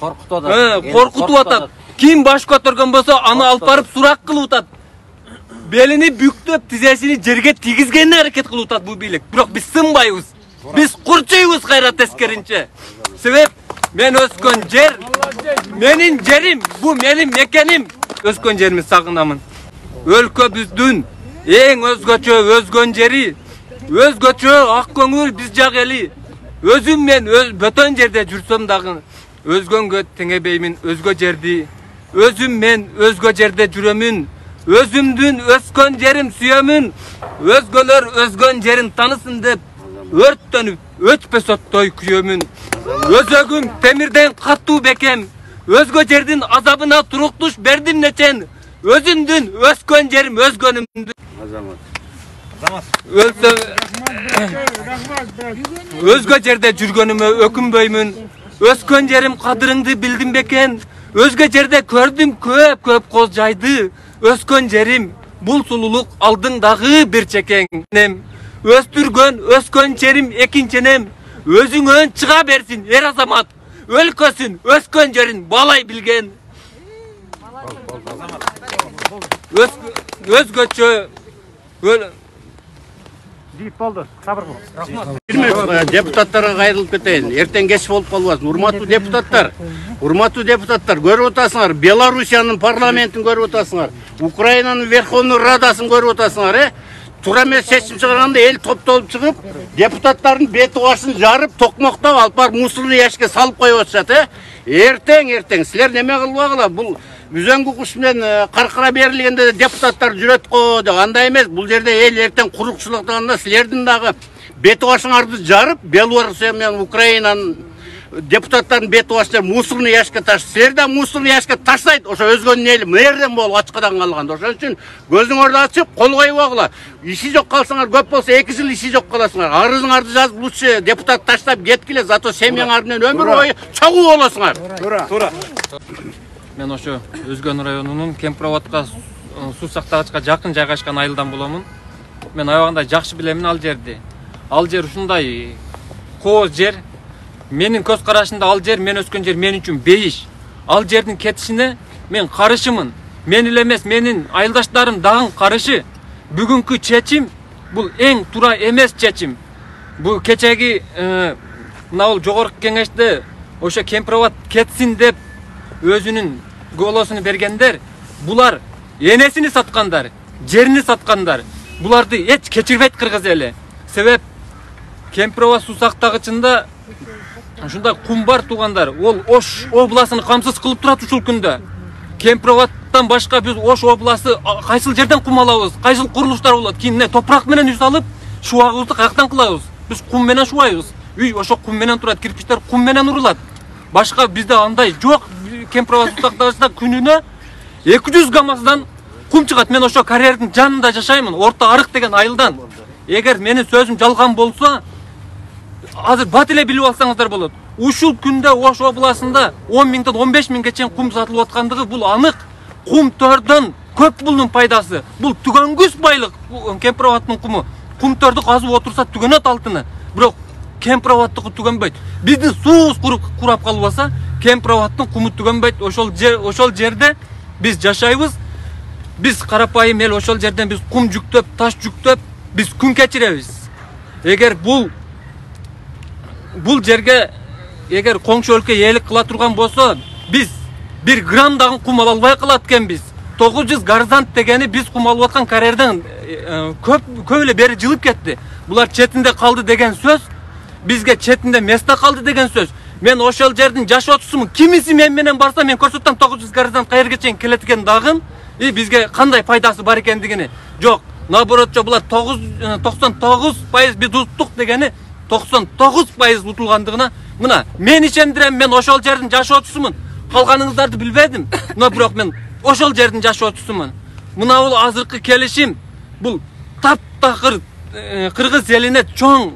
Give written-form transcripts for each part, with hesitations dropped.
коркутуп атат. Ким баш көтөргөн болсо, аны алып барып сурак кылып атат. Белини бүктөп, тизесини жерге тийгизгенге аракет кылып атат бул бийлик. Бирок биз сынбайбыз. Биз курчуйбуз кайра тескеринче. Себеп мен өскөн жер менин жерим, бу менин мекеним. Өскөн жеримди сагынамын. Өлкөбүздүн эң өзгөн жери, өзгөчө ак көңүл биз жак эли. Өзүм мен бөтөн жерде жүрсөм дагы өзгөнгө теңебеймин өзгө жерди. Өзүм мен өзгө жерде жүрөмүн. Өзүмдүн өскөн жерим сүйөмүн. Өзгөлөр өзгөн жерин танысын деп өрттөнүп өчпөс оттой күйөмүн. Өзөгүм темирден каттуу бекем. Өзгө жердин азабына туруктуш бердим нечен. Өзүмдүн өскөн жерим өзгөнүмдү. Өзгө жерде жүргөнүмө өкүнбөймүн. Өскөн жерим кадырыңды билдим бекен. Өзгө жерде көрдүм көп коз жайды. Өскөн жерим бул сулулук алдыңдагы бир чекең. Өстүргөн өскөн жерим экинченем. Өзүңөн чыга берсин эр азамат. Өлкөсүн өскөн жерин балай билген. Өзгөчө Дейіп болды, сабыр бол. Депутаттарға қайрылып кетейін. Ертең кеш болып қалбасын. Урматтуу депутаттар, көріп отасыңар. Белоруссияның парламентін көріп отасыңар. Украинаның Верховный Радасын көріп отасыңар. Тура эмес чечим чыгарганда эл топтолуп чыгып, депутаттардын бети башын жарып, токмоктоп алып барып мусорный ящикке салып коюп атышат. Эртең силер неме кылбагыла? Бул үзөңгү куш менен каркыра берилгенде депутаттар жүрөт го деп андай эмес. Бул жерде эл эртең курукчулуктанда силердин дагы бети башыңарды жарып, Белоруссия менен Украинанын депутаттардын бети башын мусорный ящикке ташып, силер да мусорный ящикке таштайт. Ошо өзгөнүн эли мэрден болуп ачкадан калган. Ошон үчүн көзүңөрдү ачып, кол койбогула. Иши жок калсаңар, көп болсо 2 жыл иши жок каласыңар. Арызыңарды жазып, лучше депутат таштап кеткиле, зато семьяңар менен өмүр бою чогуу болосуңар. Туура. Мен ошо Өзгөн районунун Кемпироватка суу сактагычка жакын жайгашкан айылдан боломун. Мен аябагында жакшы билемин ал жерди. Ал жер ушундай кооз жер. Менин көз карашымда ал жер, мен өскөн жер мен үчүн бейиш. Ал жердин кетишине мен карышымын. Мен эле эмес, менин айылдаштарым дагы карышы. Бүгүнкү чечим бул эң туура эмес чечим. Бул кечеги мына жогорку кеңеште ошо Кемпироват кетсин деп өзүнүн голосун бергендер, булар энесини саткандар, жерини саткандар. Буларды эч кечирбейт кыргыз эли. Себеп Кемпироват суу сактагычында ушундай кум бар туугандар. Ол Ош областын камсыз кылып турат ушул күндө. Кемпироваттан башка биз Ош областы кайсыл жерден кум алабыз? Кайсыл курулуштар болот? Кийин топурак менен үй салып, шубагыбызды каяктан кылабыз? Биз кум менен шубайбыз. Үй ошо кум менен турат, кирпичтер кум менен урулат. Башка бизде андай жок. Кемпироват суу сактагычта күнүнө 200 гамаздан кум чыгат. Мен ошо карьердин жанында жашаймын, Орто Арык деген айылдан. Эгер менин сөзүм жалган болсо, азыр бат эле билип алсаңыздар болот. Ушул күндө Ош областында 10 миңден 15 миңге чейин кум сатылып аткандыгы бул анык. Кум төрдөн көп булдун пайдасы. Бул түгөнгүс байлык. Кемпироваттын куму. Кум төрдү казып отурса түгөнөт алтыны. Бирок Кемпироваттыкы түгөнбөйт. Биздин суубуз курап калбаса, Кемпироваттын куму түгөнбөйт. Ошол жерде биз жашайбыз. Биз карапайым эл ошол жерден биз кум жүктөп, таш жүктөп, биз күн кечиребиз. Эгер бул жерге эгер коңшу өлкө ээлик кыла турган болсо, биз 1 грамм дагы кум ала албай калат экенбиз. 900 горизонт дегени биз кум алып аткан карьерден көп эле бери жылып кетти. Булар четинде калды деген сөз, бизге четинде место калды деген сөз. Мен ошол жердин жашоочусумун. Кимиси мен менен барса, мен көрсөтөм 900 горизонт кайерге чейин келет экен дагы. Бизге кандай пайдасы бар экендигини. Жок, наоборотчо булар 99% биз уттук дегени 99% утулгандыгына. Мына мен ишендирем, мен ошол жердин жашоочусумун. Калганыңыздарды билбедим. Но бирок мен ошол жердин жашоочусумун. Мына бул азыркы келишим, бул таптакыр кыргыз элине чоң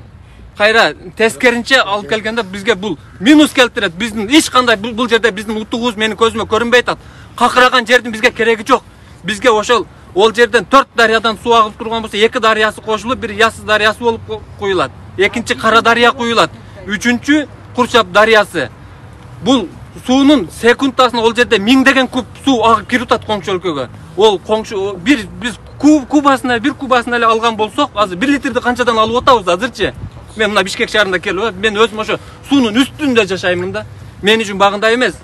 кайра тескеринче алып келгенде бизге бул минус келтирет. Биздин эч кандай бул жерде биздин утугубуз менин көзүмө көрүнбөй атат. Какыраган жердин бизге кереги жок. Бизге ошол ол жерден 4 дарыядан суу агып турган болсо, 2 дарыясы кошулуп, бир Ясыз дарыясы болуп куюлат. Экинчи Кара дарыя куюлат. Үчүнчү Курчап дарыясы. Бул суунун секундасына ол жерде миңдеген куб суу агып кирип атат коңшу өлкөгө. Ол коңшу биз кубасына эле алган болсок, азыр 1 литрди канчадан алып атабыз азырчы? Мен мына Бишкек шаарында келип, мен өзүм ошо суунун үстүндө жашаймын да. Мен үчүн багындай эмес.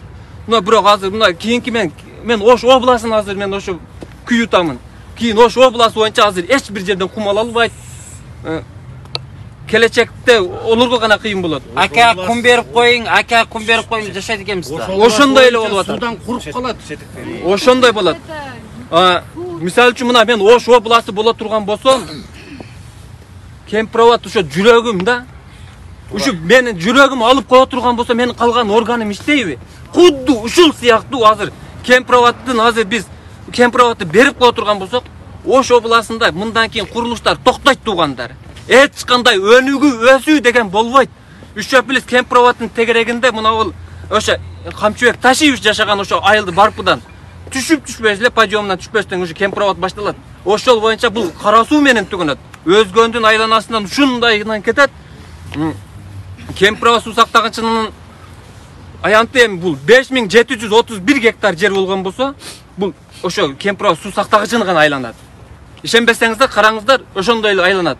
Мына бирок азыр мына кийинки мен Ош областын азыр мен ошо күйүтамын. Кийин Ош обласы боюнча азыр эч бир жерден кум ала албайт. Келечекте олорго гана кыйын болот. Ака кум берип коюң, жашайт экенбиз да. Ошондой эле болуп атат. Судан куруп калат. Ошондой болот. Мисалы үчүн мына мен Ош областы боло турган болсом, Кемпироват ошо жүрөгүм да. Ушу менин жүрөгүм алып кое турган болсо, менин калган органым иштейби? Кудду ушул сыяктуу азыр Кемпироваттын азыр биз Кемпироватты берип кое турган болсок, Ош областында мындан кийин курулуштар токтойт туугандар. Эч кандай өнүгүү, өсүү деген болбойт. Үчөплүс Кемпироваттын тегерегинде мына бул ошо Камчыбек Ташиевич жашаган ошо айылды барпыдан түшпөс эле подъемдан түшпөстөн уже Кемпироват башталат. Ошол боюнча бул кара суу менен түгөнөт. Өзгөндүн айланасынан ушундайынан кетет. Кемпироват суу сактагычынын аянты эми бул 5731 гектар жер болгон болсо, бул ошо Кемпироват суу сактагычына гана айланат. Ишенбесеңиздер, караңыздар, ошондой эле айланат.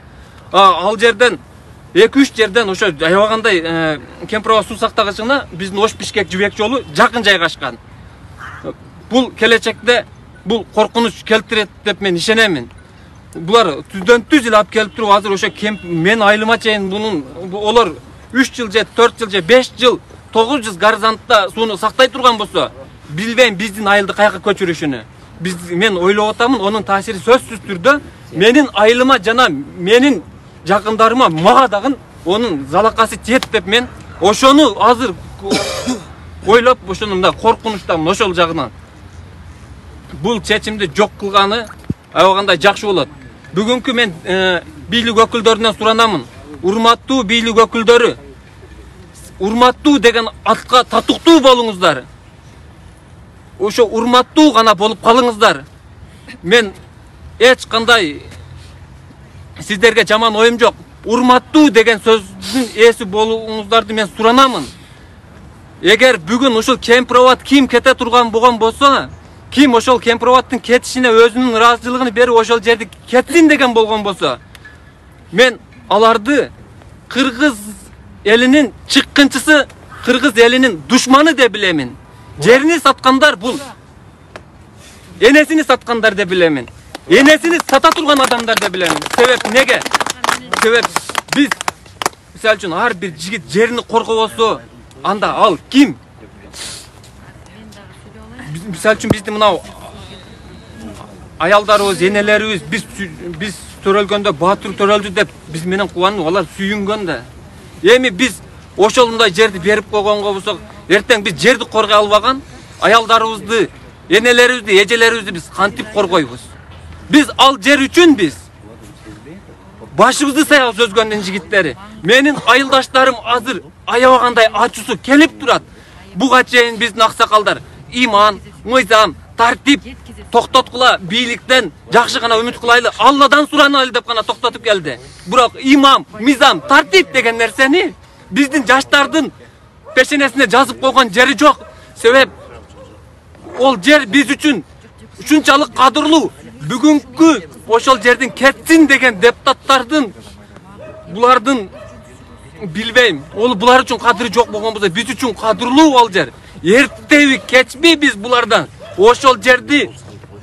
Ал жерден 2-3 жерден ошо аябагандай Кемпироват суу сактагычына биздин Ош Бишкек жибек жолу жакын жайгашкан. Бул келечекте бул коркунуч келтирет деп мен ишенемин. Булар түздөн түз эле алып келип туруп азыр ошо мен айылыма чейин олар 3 жыл же 4 жыл же 5 жыл 900 горизонтта сууну сактай турган болсо, билбейм биздин айылды каяка көчүрүшүнү. Мен ойлоп атамын, онун таасири сөзсүз түрдө менин айылыма жана менин жакындарыма, мага дагы онун залакасы тиет деп мен ошону азыр ойлоп ошону мындай коркунучтамын ошол жагынан. Бул чечимди жок кылганы аябагандай жакшы болот. Бүгүнкү мен бийлик өкүлдөрүнөн суранамын. Урматтуу бийлик өкүлдөрү, урматтуу деген атка татыктуу болуңуздар. Ошо урматтуу гана болуп калыңыздар. Мен эч кандай сиздерге жаман оюм жок. Урматтуу деген сөздүн ээси болуңуздарды мен суранамын. Эгер бүгүн ушул Кемпироват ким кете турган болгон болсо, ким ошол Кемпироваттын кетишине өзүнүн ыраазычылыгын берип ошол жерди кетсин деген болгон болсо, мен аларды кыргыз элинин чыккынчысы, кыргыз элинин душманы деп билемин. Жерини саткандар бул энесини саткандар деп билемин. Энесини сата турган адамдар деп билемин. Себеп неге? Себеп биз мисалы үчүн ар бир жигит жерини коргобосо, анда ал ким? Мисалы үчүн биздин мынау аялдарыбыз, энелерибиз биз төрөлгөндө Батыр төрөлдү деп биз менен кубанып, алар сүйүнгөн да. Эми биз ошолундай жерди берип койгонго болсок, эртең биз жерди коргой албаган аялдарыбызды, энелерибизди, эжелерибизди биз кантип коргойбуз? Биз ал жер үчүн биз башыбызды саябыз өзгөндүн жигиттери. Менин айылдаштарым азыр аябагандай ачуусу келип турат. Буга чейин биздин аксакалдар иман, мыйзам, тартип токтоткула, бийликтен жакшы гана үмүт кылайлы, Алладан суранайлы деп гана токтотуп келди. Бирок имам, мыйзам, тартип деген нерсени биздин жаштардын пешенесине жазып койгон жери жок. Себеп ол жер биз үчүн ушунчалык кадырлуу. Бүгүнкү ошол жердин кетсин деген депутаттардын, булардын билбейм, ол булар үчүн кадыры жок болгон болсо, биз үчүн кадырлуу ал жер. Эртеби, кечпи биз булардан ошол жерди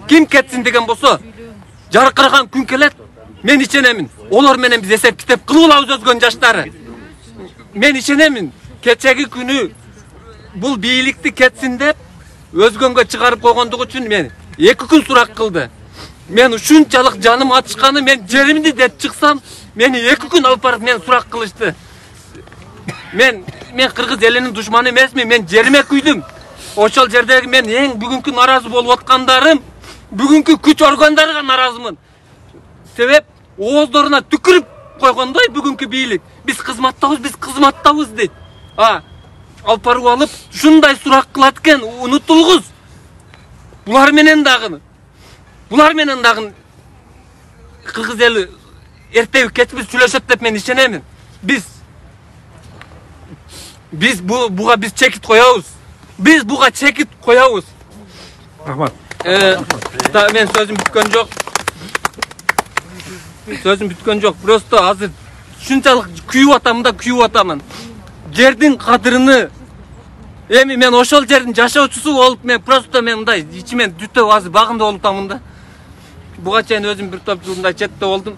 ким кетсин деген болсо, жаркыраган күн келет. Мен ишенемин, олар менен биз эсеп китеп кылып алабыз өзгөн жаштары. Мен ишенемин, кечеги күнү бул бийликти кетсин деп өзгөнгө чыгарып койгондугу үчүн мен 2 күн сурак кылды. Мен ушунчалык жаным ачканы, мен жеримди деп чыксам, мени 2 күн алып барып мен сурак кылышты. Мен кыргыз элинин душманы эмесмин, мен жериме күйдүм. Ошол жердеги мен эң бүгүнкү наразы болуп аткандарым, бүгүнкү күч органдарга наразымын. Себеп ооздоруна түкүрүп койгондой бүгүнкү бийлик. Биз кызматтабыз дейт. Алып барып алып ушундай сурак кылат экен, унутулгуз. Булар менен дагы кыргыз эли эртеби кечпи сүйлөшөт деп мен ишенемин. Биз буга чекит коебуз. Biz buga çekip koyabız. Rahmat. Da men sözüm bitken yok. Sözüm bitken yok. Prosto hazır. Şunçalık kүйüp atamın. Жердин кадырыны эми мен ошол жердин жашоочусу болуп мен просто мен мындай ичимен дүтөп азыр багымда болуп атам да. Буга чейин өзүм бир топ жыл мындай четте болдум.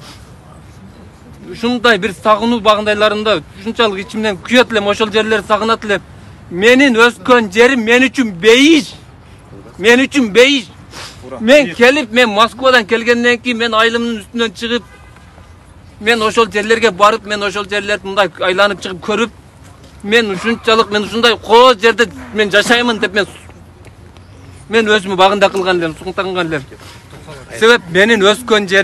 Ушундай бир сагынуу багындайларында ушунчалык ичимден күйөт элем, ошол жерлерди сагынат элем. Менин өскөн жерим мен үчүн бейиш. Мен үчүн бейиш. Мен келип, мен Москвадан келгенден кийин мен айылымдын үстүнөн чыгып, мен ошол жерлерге барып, мен ошол жерлерди мындай айланып чыгып көрүп, мен ушунчалык мен ушундай кооз жерде мен жашаймын деп мен өзүмө багында кылган элем, сугунтанган элем. Себеп менин өскөн жерим